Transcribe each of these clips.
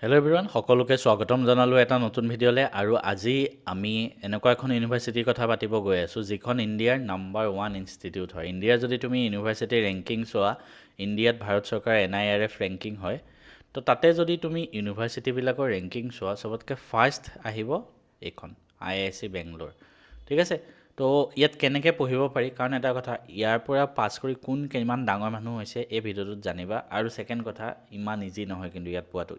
Hello' everyone, সকলোকে স্বাগতম জনালোঁ এটা নতুন ভিডিঅ'লৈ। আৰু আজি আমি এনেকুৱা এখন ইউনিভাৰ্চিটিৰ কথা পাতিব গৈ আছোঁ যিখন ইণ্ডিয়াৰ নাম্বাৰ 1 ইনষ্টিটিউট হয়। ইণ্ডিয়াৰ যদি তুমি ইউনিভাৰ্চিটিৰ ৰেংকিং চোৱা, ইণ্ডিয়াত ভাৰত চৰকাৰৰ NIRF ৰেংকিং হয়। তো তাতে যদি তুমি ইউনিভাৰ্চিটিবিলাকৰ ৰেংকিং চোৱা, চবতকৈ ফাৰ্ষ্ট আহিব এইখন IISc বেংগলোৰ। ঠিক আছে, তো ইয়াত কেনেকৈ পঢ়িব পাৰি, কাৰণ এটা কথা, ইয়াৰ পৰা পাছ কৰি কোন কিমান ডাঙৰ মানুহ হৈছে এই ভিডিঅ'টোত জানিবা। আৰু ছেকেণ্ড কথা, ইমান ইজি নহয় কিন্তু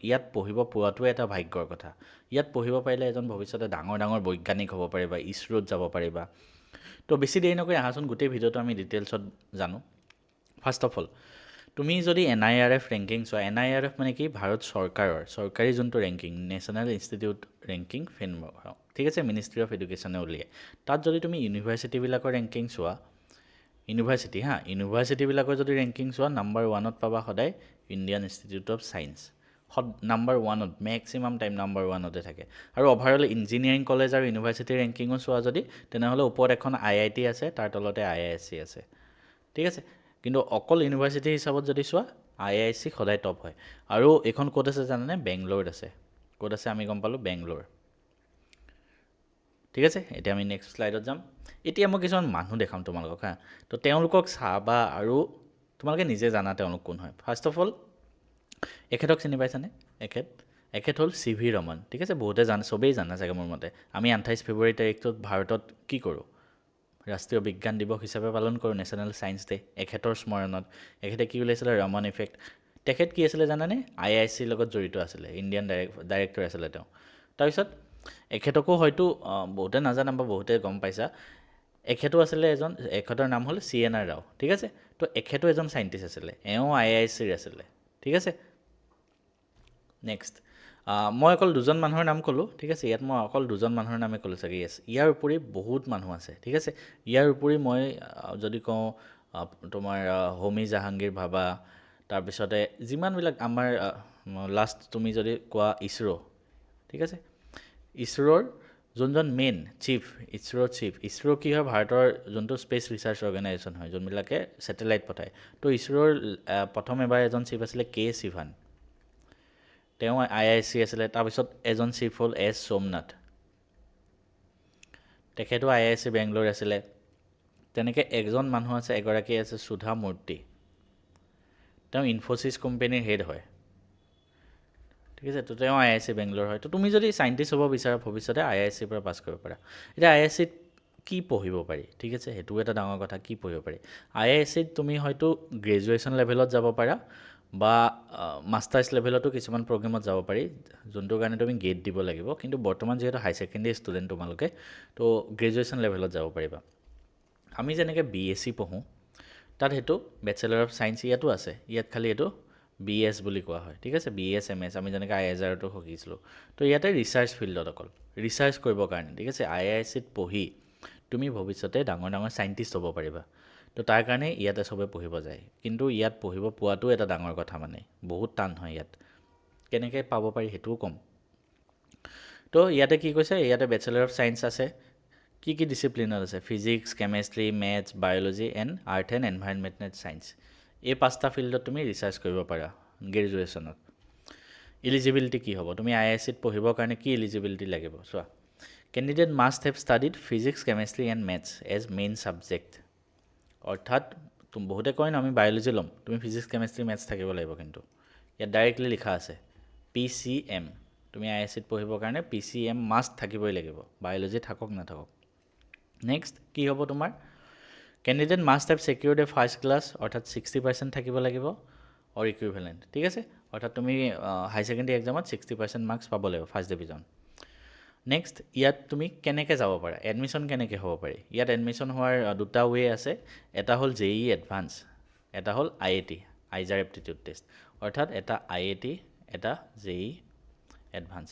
ইয়াত পঢ়িব পোৱাটোৱে এটা ভাগ্যৰ কথা। ইয়াত পঢ়িব পাৰিলে এজন ভৱিষ্যতে ডাঙৰ ডাঙৰ বৈজ্ঞানিক হ'ব পাৰিবা, ইছৰোত যাব পাৰিবা। তো বেছি দেৰি নকৰি আহাচোন গোটেই ভিডিঅ'টো আমি ডিটেইলছত জানো। ফাৰ্ষ্ট অফ অল, তুমি যদি NIRF ৰেংকিং চোৱা, NIRF মানে কি, ভাৰত চৰকাৰী যোনটো ranking, national institute ranking framework, ঠিক আছে, মিনিষ্ট্ৰি অফ এডুকেশ্যনে উলিয়াই। তাত যদি তুমি ইউনিভাৰ্চিটিবিলাকৰ ৰেংকিং চোৱা, ইউনিভাৰ্চিটিবিলাকৰ যদি ৰেংকিং চোৱা, নাম্বাৰ 1ত পাবা সদায় Indian Institute of Science. Number 1ত, মেক্সিমাম টাইম নাম্বাৰ 1তে থাকে। আৰু অভাৰঅল ইঞ্জিনিয়াৰিং কলেজ আৰু ইউনিভাৰ্চিটিৰ ৰেংকিঙো চোৱা যদি, তেনেহ'লে ওপৰত এখন IIT আছে, তাৰ তলতে IISc আছে। ঠিক আছে, কিন্তু অকল ইউনিভাৰ্চিটি হিচাপত যদি চোৱা, IISc সদায় টপ হয়। আৰু এইখন ক'ত আছে জানানে? বেংগলোৰত আছে। ক'ত আছে আমি গম পালোঁ, বেংগলোৰ। ঠিক আছে, এতিয়া আমি নেক্সট শ্লাইডত যাম। এতিয়া মই কিছুমান মানুহ দেখাম তোমালোকক, তো তেওঁলোকক চাবা আৰু তোমালোকে নিজে জানা তেওঁলোক কোন হয়। ফাৰ্ষ্ট অফ অল, এখেতক চিনি পাইছানে? এখেত হ'ল CV ৰমন। ঠিক আছে, বহুতে চবেই জানে চাগে মোৰ মতে। আমি 28 ফেব্ৰুৱাৰী তাৰিখটোত ভাৰতত কি কৰোঁ? ৰাষ্ট্ৰীয় বিজ্ঞান দিৱস হিচাপে পালন কৰোঁ, নেশ্যনেল ছায়েন্স ডে। এখেতৰ স্মৰণত এখেতে কি উলিয়াইছিলে? ৰমন ইফেক্ট। তেখেত কি আছিলে জানানে? IIScৰ লগত জড়িত আছিলে, ইণ্ডিয়ান ডাইৰেক্টৰ আছিলে তেওঁ। তাৰপিছত এখেতকো হয়তো বহুতে নাজানা বা বহুতে গম পাইছা, এখেতৰ নাম হ'ল CNR ৰাও। ঠিক আছে, তো এখেতো এজন চাইণ্টিষ্ট আছিলে, এওঁ IIScৰ আছিলে। ঠিক আছে, নেক্সট, মই অকল দুজন মানুহৰ নাম ক'লোঁ। ঠিক আছে, ইয়াত মই অকল দুজন মানুহৰ নামেই ক'লোঁ চাগে। ইয়াৰ উপৰি বহুত মানুহ আছে। ঠিক আছে, ইয়াৰ উপৰি মই যদি কওঁ, তোমাৰ হোমী জাহাংগীৰ ভাবা, তাৰপিছতে যিমানবিলাক আমাৰ লাষ্ট তুমি যদি কোৱা ইছৰো। ঠিক আছে, ইছৰোৰ যোনজন মেইন চিফ, ইছৰো কি হয়, ভাৰতৰ যোনটো স্পেচ ৰিচাৰ্চ অৰ্গেনাইজেশ্যন হয়, যোনবিলাকে ছেটেলাইট পঠায়। তো ইছৰোৰ প্ৰথম এবাৰ এজন চিফ আছিলে K শিৱান, তেওঁ IISc আছিলে। তাৰপিছত এজন চিফ হ'ল S সোমনাথ, তেখেতো IISc বেংগলোৰ আছিলে। তেনেকৈ এগৰাকী আছে সুধা মূৰ্তি, তেওঁ ইনফ'চিছ কোম্পানীৰ হেড হয়। ঠিক আছে, তো তেওঁ IISc বেংগলোৰ হয়। তো তুমি যদি চাইণ্টিষ্ট হ'ব বিচাৰা ভৱিষ্যতে, IIScৰ পৰা পাছ কৰিব পাৰা। এতিয়া IIScত কি পঢ়িব পাৰি? ঠিক আছে, সেইটোও এটা ডাঙৰ কথা, কি পঢ়িব পাৰি। IIScত তুমি হয়তো গ্ৰেজুৱেশ্যন লেভেলত যাব পাৰা বা মাষ্টাৰ্ছ লেভেলতো কিছুমান প্ৰগ্ৰেমত যাব পাৰি, যোনটোৰ কাৰণে তুমি গেট দিব লাগিব। কিন্তু বৰ্তমান যিহেতু হাই ছেকেণ্ডেৰী ষ্টুডেণ্ট তোমালোকে, তো গ্ৰেজুৱেশ্যন লেভেলত যাব পাৰিবা। আমি যেনেকৈ BSc পঢ়োঁ, তাত সেইটো বেচেলৰ অফ ছায়েন্স ইয়াতো আছে, ইয়াত খালি এইটো BS বুলি কোৱা হয়। ঠিক আছে, BS MS আমি যেনেকৈ IISrতো শিকিছিলোঁ। তো ইয়াতে ৰিচাৰ্চ ফিল্ডত অকল ৰিচাৰ্চ কৰিবৰ কাৰণে। ঠিক আছে, IIScত পঢ়ি তুমি ভৱিষ্যতে ডাঙৰ ডাঙৰ চাইণ্টিষ্ট হ'ব পাৰিবা। তো তাৰ কাৰণে ইয়াতে চবে পঢ়িব যায়। কিন্তু ইয়াত পঢ়িব পোৱাটো এটা ডাঙৰ কথা, মানে বহুত টান হয় ইয়াত। কেনেকৈ পাব পাৰি সেইটোও ক'ম। তো ইয়াতে কি কৈছে, ইয়াতে বেচেলৰ অফ ছায়েন্স আছে। কি কি ডিচিপ্লিনত আছে? Physics, chemistry, maths, biology and earth and environmental science. এই 5টা ফিল্ডত তুমি ৰিচাৰ্চ কৰিব পাৰা গ্ৰেজুৱেশ্যনত। ইলিজিবিলিটি কি হ'ব? তুমি IIScত পঢ়িবৰ কাৰণে কি ইলিজিবিলিটি লাগিব চোৱা। Candidate must have studied physics, chemistry and maths as main subject. অৰ্থাৎ বহুতে কয় ন আমি বায়'লজি ল'ম, তুমি ফিজিক্স, কেমেষ্ট্ৰি, মেথছ থাকিব লাগিব। কিন্তু ইয়াত ডাইৰেক্টলি লিখা আছে PCM। তুমি IIScত পঢ়িবৰ কাৰণে PCM মাষ্ট থাকিবই লাগিব, বায়'লজি থাকক নাথাকক। নেক্সট কি হ'ব তোমাৰ? Candidate must have secured A first class, অৰ্থাৎ 60% থাকিব লাগিব, অৰ ইকুইভেলেণ্ট। ঠিক আছে, অৰ্থাৎ তুমি হাই ছেকেণ্ডেৰী এক্সামত 60% মাৰ্কছ পাব লাগিব, ফাৰ্ষ্ট ডিভিজন। নেক্সট, ইয়াত তুমি কেনেকৈ যাব পাৰা, এডমিশ্যন কেনেকৈ হ'ব পাৰি? ইয়াত এডমিশ্যন হোৱাৰ দুটা ৱে আছে। এটা হ'ল JEE এডভান্স, এটা হ'ল IIT, আইজাৰ এপ্টিটিউড টেষ্ট। অৰ্থাৎ এটা IIT, এটা JEE এডভান্স।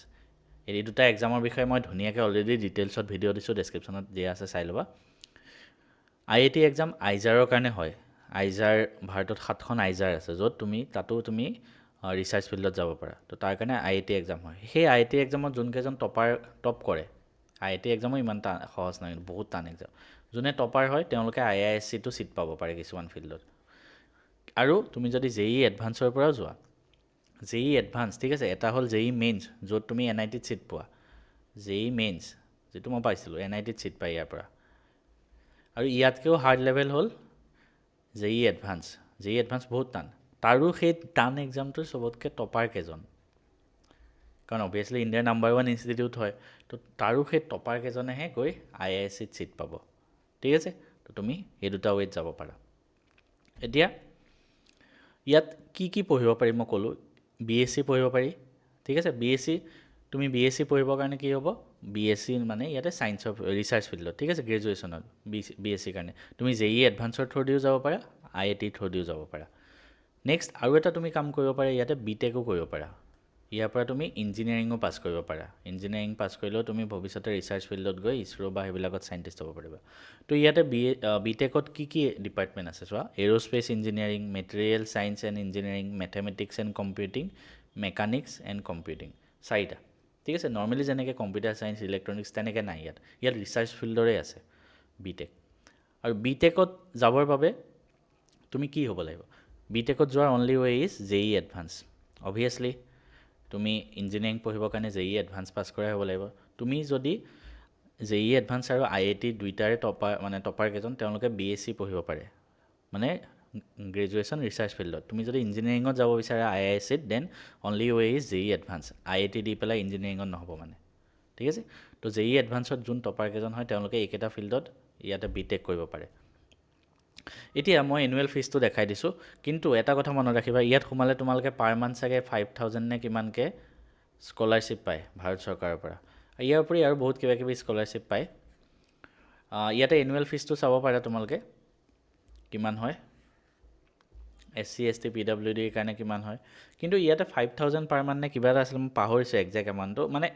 এই দুটা এক্সামৰ বিষয়ে মই ধুনীয়াকৈ অলৰেডি ডিটেইলছত ভিডিঅ' দিছোঁ, ডেছক্ৰিপশ্যনত দিয়া আছে, চাই ল'বা। IIT এক্সাম আইজাৰৰ কাৰণে হয়। আইজাৰ, ভাৰতত 7খন আইজাৰ আছে, য'ত তাতো তুমি ৰিচাৰ্চ ফিল্ডত যাব পাৰা। তো তাৰ কাৰণে IIT এক্সাম হয়। সেই IIT এক্সামত যোনকেইজন টপ কৰে, IIT এক্সামো ইমান সহজ নহয়, বহুত টান এক্সাম। যোনে টপাৰ হয় তেওঁলোকে IIScতো ছিট পাব পাৰে কিছুমান ফিল্ডত। আৰু তুমি যদি JEE এডভান্সৰ পৰাও যোৱা, জেই এডভান্স, ঠিক আছে, এটা হ'ল জেই মেইনছ, য'ত তুমি NITত ছিট পোৱা। জেই মেইনছ যিটো মই পাইছিলোঁ, NITত ছিট পাই ইয়াৰ পৰা। আৰু ইয়াতকৈও হাৰ্ড লেভেল হ'ল জেই এডভান্স। জেই এডভান্স বহুত টান। তাৰো সেই টান এক্সামটোৰ চবতকৈ টপাৰ কেইজন, কাৰণ অভিয়াছলি ইণ্ডিয়াৰ নাম্বাৰ 1 ইনষ্টিটিউট হয়, তো তাৰো সেই টপাৰ কেইজনেহে গৈ IISCত ছিট পাব, ঠিক আছে। তো তুমি এই দুটা ৱেত যাব পাৰা। এতিয়া ইয়াত কি কি পঢ়িব পাৰি মই ক'লোঁ। BSc পঢ়িব পাৰি, ঠিক আছে। তুমি BSc পঢ়িবৰ কাৰণে কি হ'ব, BSc মানে ইয়াতে ছায়েন্সৰ ৰিচাৰ্চ ফিল্ডত, ঠিক আছে, গ্ৰেজুৱেশ্যনত BSc কাৰণে তুমি জেই এডভান্সৰ থ্ৰুদিও যাব পাৰা, IIT থ্ৰুদিও যাব পাৰা। নেক্সট আৰু এটা তুমি কাম কৰিব পাৰা, ইয়াতে BTechো কৰিব পাৰা। ইয়াৰ পৰা তুমি ইঞ্জিনিয়াৰিঙো পাছ কৰিব পাৰা। ইঞ্জিনিয়াৰিং পাছ কৰিলেও তুমি ভৱিষ্যতে ৰিচাৰ্চ ফিল্ডত গৈ ইছৰ' বা সেইবিলাকত চাইণ্টিষ্ট হ'ব পাৰিবা। তো ইয়াতে BTechত কি কি ডিপাৰ্টমেণ্ট আছে চোৱা, aerospace engineering, material science and engineering, mathematics and computing, mechanics and computing, 4টা, ঠিক আছে। নৰ্মেলি যেনেকৈ কম্পিউটাৰ ছায়েন্স, ইলেক্ট্ৰনিক্স তেনেকৈ নাই ইয়াত ৰিচাৰ্চ ফিল্ডৰে আছে BTech। আৰু BTechত যাবৰ বাবে তুমি কি হ'ব লাগিব, BTechত যোৱাৰ অনলি ৱে ইজ জেই এডভান্স। অভিয়াছলি তুমি ইঞ্জিনিয়াৰিং পঢ়িবৰ কাৰণে জেই এডভান্স পাছ কৰাই হ'ব লাগিব। তুমি যদি জেই এডভান্স আৰু IIT দুইটাৰে টপাৰ কেইজন, তেওঁলোকে BSc পঢ়িব পাৰে, মানে গ্ৰেজুৱেশ্যন ৰিচাৰ্চ ফিল্ডত। তুমি যদি ইঞ্জিনিয়াৰিঙত যাব বিচাৰা IISCত, দেন অনলি ৱে ইজ জেই এডভান্স। IIT দি পেলাই ইঞ্জিনিয়াৰিঙত নহ'ব মানে, ঠিক আছে। তো জেই এডভান্সত যোন টপাৰ কেইজন হয়, তেওঁলোকে এইকেইটা ফিল্ডত ইয়াতে BTech কৰিব পাৰে। এতিয়া মই এনুৱেল ফিজটো দেখাই দিছোঁ, কিন্তু এটা কথা মনত ৰাখিবা, ইয়াত সোমালে তোমালোকে পাৰ মান্থ চাগে 5,000 নে কিমানকৈ স্কলাৰশ্বিপ পায় ভাৰত চৰকাৰৰ পৰা। ইয়াৰ উপৰি আৰু বহুত কিবা কিবি স্কলাৰশ্বিপ পায়। ইয়াতে এনুৱেল ফিজটো চাব পাৰা তোমালোকে কিমান হয়, SC ST PWDৰ কাৰণে কিমান হয়। কিন্তু ইয়াতে 5,000 পাৰ মান্থ নে কিবা এটা আছিলে, মই পাহৰিছোঁ একজেক্ট এমাউণ্টটো, মানে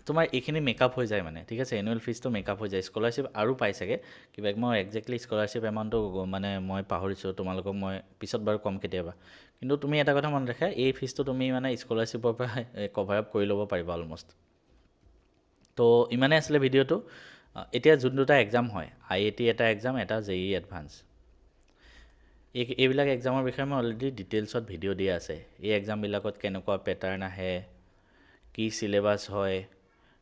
তোমাৰ এইখিনি মেকআপ হৈ যায় মানে, ঠিক আছে। এনুৱেল ফিজটো মেকআপ হৈ যায়। স্কলাৰশ্বিপ আৰু পাই চাগে কিবা, মই একজেক্টলি স্কলাৰশ্বিপ এমাউণ্টটো মানে মই পাহৰিছোঁ, তোমালোকক মই পিছত বাৰু ক'ম কেতিয়াবা। কিন্তু তুমি এটা কথা মনত ৰাখা, এই ফিজটো তুমি মানে স্কলাৰশ্বিপৰ পৰা কভাৰ আপ কৰি ল'ব পাৰিবা অলমষ্ট। তো ইমানেই আছিলে ভিডিঅ'টো। এতিয়া যোন দুটা এক্সাম হয়, IIT এটা এক্সাম, এটা জেই এডভান্স, এইবিলাক এক্সামৰ বিষয়ে মই অলৰেডি ডিটেইলছত ভিডিঅ' দিয়া আছে। এই এক্সামবিলাকত কেনেকুৱা পেটাৰ্ণ আহে, কি চিলেবাছ হয়,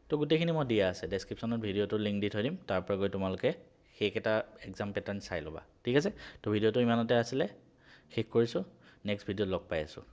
তো গোটেইখিনি মই দিয়া আছে। ডেছক্ৰিপশ্যনত ভিডিঅ'টো লিংক দি থৈ দিম, তাৰ পৰা গৈ তোমালোকে সেইকেইটা এক্সাম পেটাৰ্ণ চাই ল'বা, ঠিক আছে। তো ভিডিঅ'টো ইমানতে আছিলে, শেষ কৰিছোঁ। নেক্সট ভিডিঅ'ত লগ পাই আছোঁ।